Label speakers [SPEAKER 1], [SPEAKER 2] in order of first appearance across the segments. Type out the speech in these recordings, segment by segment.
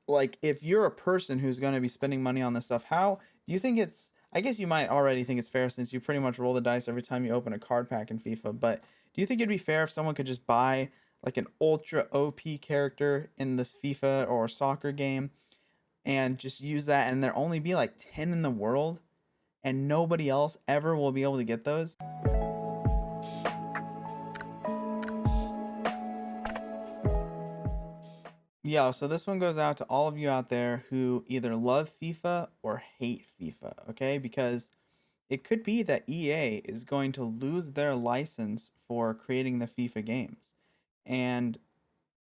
[SPEAKER 1] like if you're a person who's going to be spending money on this stuff, how do you think it's I guess you might already think it's fair since you pretty much roll the dice every time you open a card pack in FIFA, but do you think it'd be fair if someone could just buy like an ultra OP character in this FIFA or soccer game and just use that and there only be like 10 in the world and nobody else ever will be able to get those? Yeah, so this one goes out to all of you out there who either love FIFA or hate FIFA, okay? Because it could be that EA is going to lose their license for creating the FIFA games. And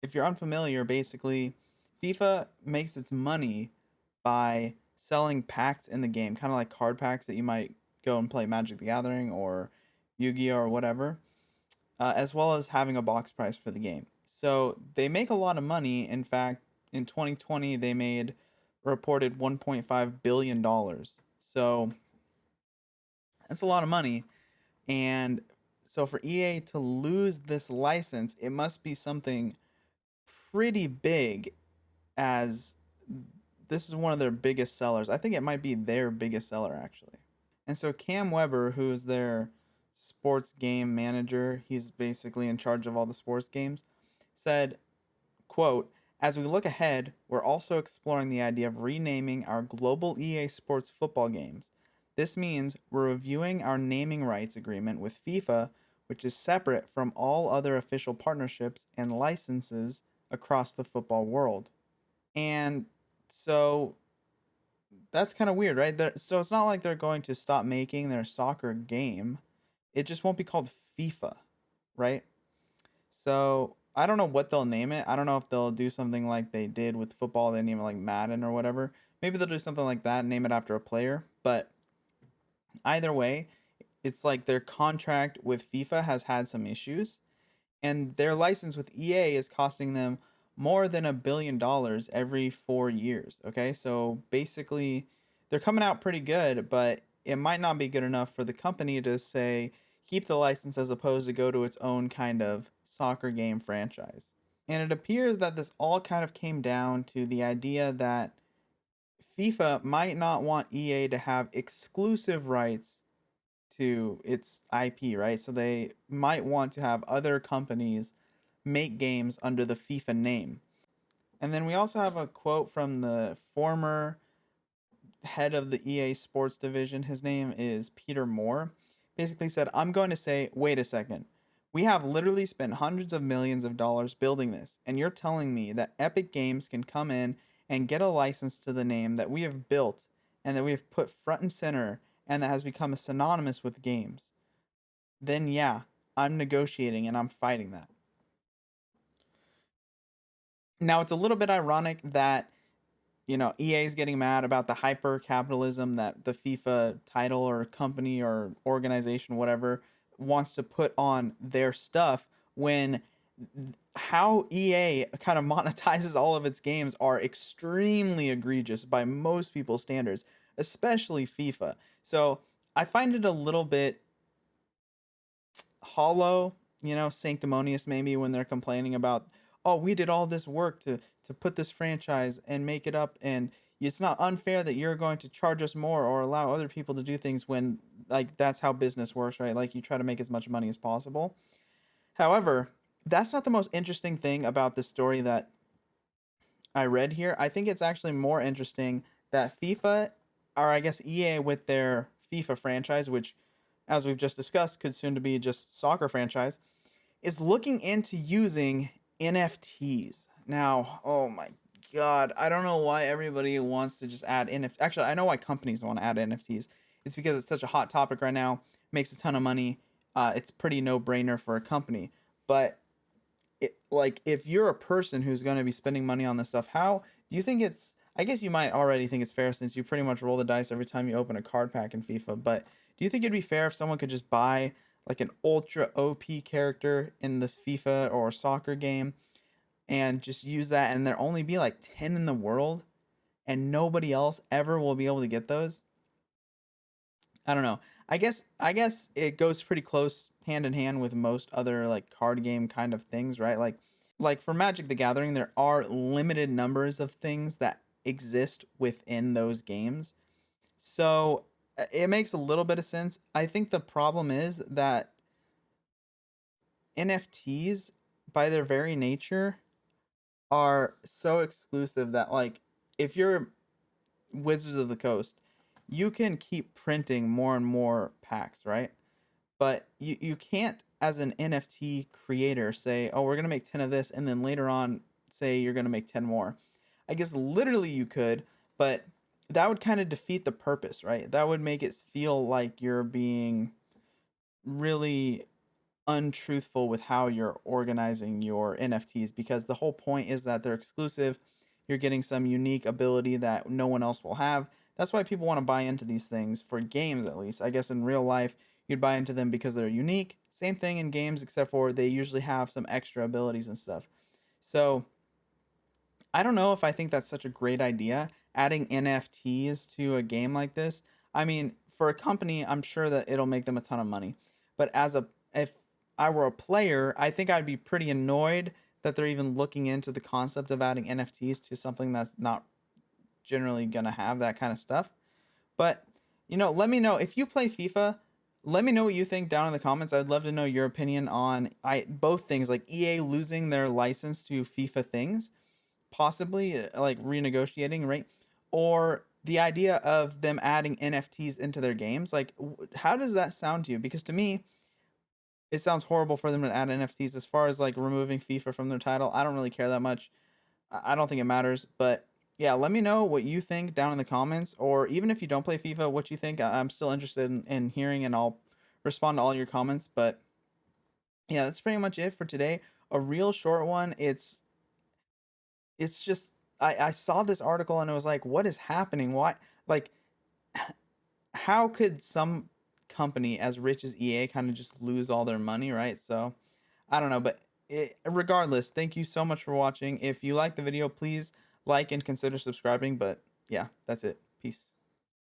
[SPEAKER 1] if you're unfamiliar, basically, FIFA makes its money by selling packs in the game, kind of like card packs that you might go and play Magic the Gathering or Yu-Gi-Oh or whatever, as well as having a box price for the game. So they make a lot of money. In fact, in 2020, they made reported $1.5 billion. So that's a lot of money. And so for EA to lose this license, it must be something pretty big, as this is one of their biggest sellers. I think it might be their biggest seller actually. And so Cam Weber, who is their sports game manager, he's basically in charge of all the sports games, said, quote, "As we look ahead, we're also exploring the idea of renaming our global EA Sports football games. This means we're reviewing our naming rights agreement with FIFA, which is separate from all other official partnerships and licenses across the football world." And so that's kind of weird, right? So it's not like they're going to stop making their soccer game. It just won't be called FIFA, right? So I don't know what they'll name it. I don't know if they'll do something like they did with football. They name it like Madden or whatever. Maybe they'll do something like that, name it after a player. But either way, it's like their contract with FIFA has had some issues, and their license with EA is costing them more than $1 billion every 4 years. Okay, so basically, they're coming out pretty good, but it might not be good enough for the company to say keep the license as opposed to go to its own kind of soccer game franchise. And it appears that this all kind of came down to the idea that FIFA might not want EA to have exclusive rights to its IP, right? So they might want to have other companies make games under the FIFA name. And then we also have a quote from the former head of the EA Sports division. His name is Peter Moore. Basically said, "I'm going to say, wait a second. We have literally spent hundreds of millions of dollars building this, and you're telling me that Epic Games can come in and get a license to the name that we have built and that we have put front and center and that has become synonymous with games. Then yeah, I'm negotiating and I'm fighting that." Now it's a little bit ironic that EA is getting mad about the hyper capitalism that the FIFA title or company or organization, whatever, wants to put on their stuff when how EA kind of monetizes all of its games are extremely egregious by most people's standards, especially FIFA. So I find it a little bit hollow, sanctimonious maybe when they're complaining about, oh, we did all this work to put this franchise and make it up, and it's not unfair that you're going to charge us more or allow other people to do things when like that's how business works, right? Like you try to make as much money as possible. However, that's not the most interesting thing about this story that I read here. I think it's actually more interesting that FIFA, or I guess EA with their FIFA franchise, which as we've just discussed could soon to be just soccer franchise, is looking into using NFTs. Now, oh my god, I don't know why everybody wants to just add NFTs. Actually, I know why companies want to add NFTs. It's because it's such a hot topic right now, makes a ton of money. It's pretty no-brainer for a company. But like if you're a person who's going to be spending money on this stuff, how do you think it's I guess you might already think it's fair since you pretty much roll the dice every time you open a card pack in FIFA, but do you think it'd be fair if someone could just buy like an ultra OP character in this FIFA or soccer game and just use that and there only be like 10 in the world and nobody else ever will be able to get those? I don't know. I guess it goes pretty close hand in hand with most other like card game kind of things, right? Like like for Magic the Gathering, there are limited numbers of things that exist within those games. So it makes a little bit of sense. I think the problem is that NFTs, by their very nature, are so exclusive that, like, if you're Wizards of the Coast, you can keep printing more and more packs, right? But you can't, as an NFT creator, say, oh, we're gonna make 10 of this, and then later on say you're gonna make 10 more. I guess literally you could, but that would kind of defeat the purpose, right? That would make it feel like you're being really untruthful with how you're organizing your NFTs, because the whole point is that they're exclusive. You're getting some unique ability that no one else will have. That's why people want to buy into these things for games, at least. I guess in real life, you'd buy into them because they're unique. Same thing in games, except for they usually have some extra abilities and stuff. So I don't know if I think that's such a great idea, adding NFTs to a game like this. I mean, for a company, I'm sure that it'll make them a ton of money. But if I were a player, I think I'd be pretty annoyed that they're even looking into the concept of adding NFTs to something that's not generally gonna have that kind of stuff. But let me know if you play FIFA. Let me know what you think down in the comments. I'd love to know your opinion on I both things, like EA losing their license to FIFA things, possibly like renegotiating, right? Or the idea of them adding NFTs into their games. Like, how does that sound to you? Because to me, it sounds horrible for them to add NFTs. As far as like removing FIFA from their title, I don't really care that much. I don't think it matters. But yeah, let me know what you think down in the comments, or even if you don't play FIFA, what you think. I'm still interested in hearing, and I'll respond to all your comments. But yeah, that's pretty much it for today. A real short one. It's just I saw this article and it was like, what is happening? Why, like, how could some company as rich as EA kind of just lose all their money, right? So I don't know, but regardless, thank you so much for watching. If you like the video, please like and consider subscribing. But yeah, that's it. Peace.